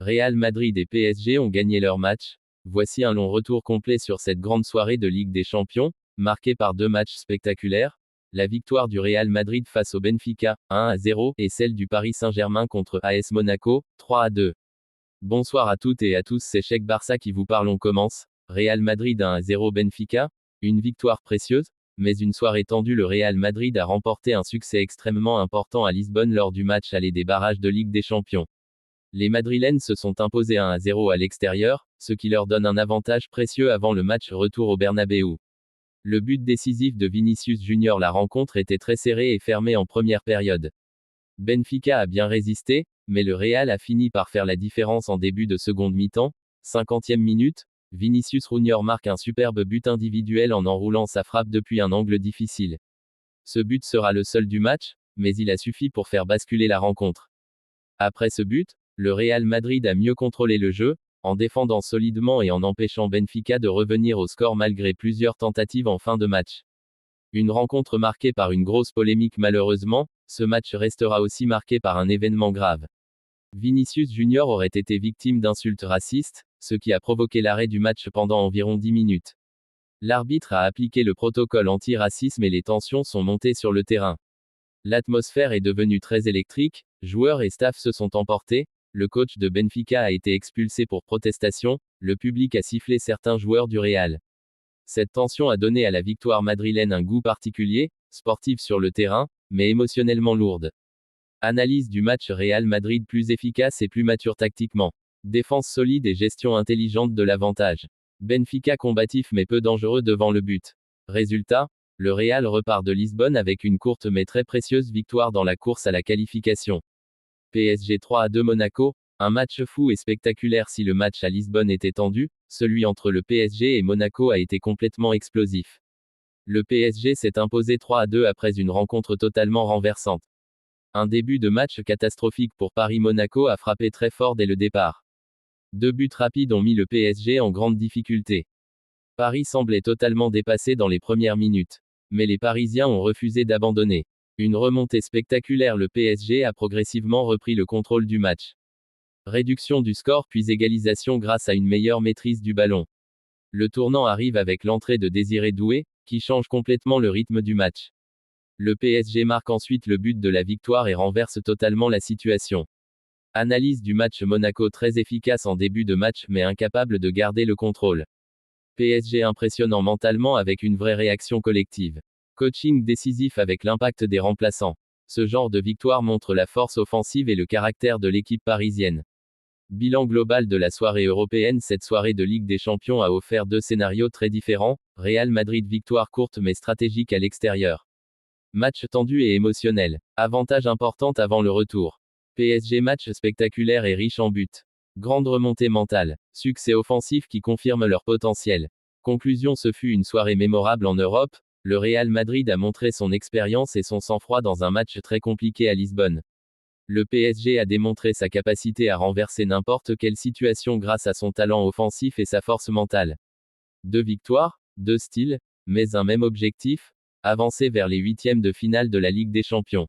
Real Madrid et PSG ont gagné leur match. Voici un long retour complet sur cette grande soirée de Ligue des Champions, marquée par deux matchs spectaculaires. La victoire du Real Madrid face au Benfica, 1-0, et celle du Paris Saint-Germain contre AS Monaco, 3-2. Bonsoir à toutes et à tous, c'est Cheikh Barça qui vous parle. On commence. Real Madrid 1-0 Benfica. Une victoire précieuse, mais une soirée tendue. Le Real Madrid a remporté un succès extrêmement important à Lisbonne lors du match aller des barrages de Ligue des Champions. Les Madrilènes se sont imposés 1-0 à l'extérieur, ce qui leur donne un avantage précieux avant le match retour au Bernabéu. Le but décisif de Vinicius Junior. La rencontre était très serrée et fermée en première période. Benfica a bien résisté, mais le Real a fini par faire la différence en début de seconde mi-temps. 50e minute, Vinicius Junior marque un superbe but individuel en enroulant sa frappe depuis un angle difficile. Ce but sera le seul du match, mais il a suffi pour faire basculer la rencontre. Après ce but, le Real Madrid a mieux contrôlé le jeu, en défendant solidement et en empêchant Benfica de revenir au score malgré plusieurs tentatives en fin de match. Une rencontre marquée par une grosse polémique. Malheureusement, ce match restera aussi marqué par un événement grave. Vinicius Junior aurait été victime d'insultes racistes, ce qui a provoqué l'arrêt du match pendant environ 10 minutes. L'arbitre a appliqué le protocole anti-racisme et les tensions sont montées sur le terrain. L'atmosphère est devenue très électrique, joueurs et staff se sont emportés, le coach de Benfica a été expulsé pour protestation, le public a sifflé certains joueurs du Real. Cette tension a donné à la victoire madrilène un goût particulier, sportive sur le terrain, mais émotionnellement lourde. Analyse du match. Real Madrid plus efficace et plus mature tactiquement. Défense solide et gestion intelligente de l'avantage. Benfica combatif mais peu dangereux devant le but. Résultat, le Real repart de Lisbonne avec une courte mais très précieuse victoire dans la course à la qualification. PSG 3-2 Monaco, un match fou et spectaculaire. Si le match à Lisbonne était tendu, celui entre le PSG et Monaco a été complètement explosif. Le PSG s'est imposé 3-2 après une rencontre totalement renversante. Un début de match catastrophique pour Paris. Monaco a frappé très fort dès le départ. Deux buts rapides ont mis le PSG en grande difficulté. Paris semblait totalement dépassé dans les premières minutes. Mais les Parisiens ont refusé d'abandonner. Une remontée spectaculaire. Le PSG a progressivement repris le contrôle du match. Réduction du score puis égalisation grâce à une meilleure maîtrise du ballon. Le tournant arrive avec l'entrée de Désiré Doué, qui change complètement le rythme du match. Le PSG marque ensuite le but de la victoire et renverse totalement la situation. Analyse du match. Monaco très efficace en début de match mais incapable de garder le contrôle. PSG impressionnant mentalement avec une vraie réaction collective. Coaching décisif avec l'impact des remplaçants. Ce genre de victoire montre la force offensive et le caractère de l'équipe parisienne. Bilan global de la soirée européenne. Cette soirée de Ligue des Champions a offert deux scénarios très différents. Real Madrid victoire courte mais stratégique à l'extérieur. Match tendu et émotionnel. Avantage importante avant le retour. PSG match spectaculaire et riche en buts. Grande remontée mentale. Succès offensif qui confirme leur potentiel. Conclusion. Ce fut une soirée mémorable en Europe. Le Real Madrid a montré son expérience et son sang-froid dans un match très compliqué à Lisbonne. Le PSG a démontré sa capacité à renverser n'importe quelle situation grâce à son talent offensif et sa force mentale. Deux victoires, deux styles, mais un même objectif, avancer vers les huitièmes de finale de la Ligue des Champions.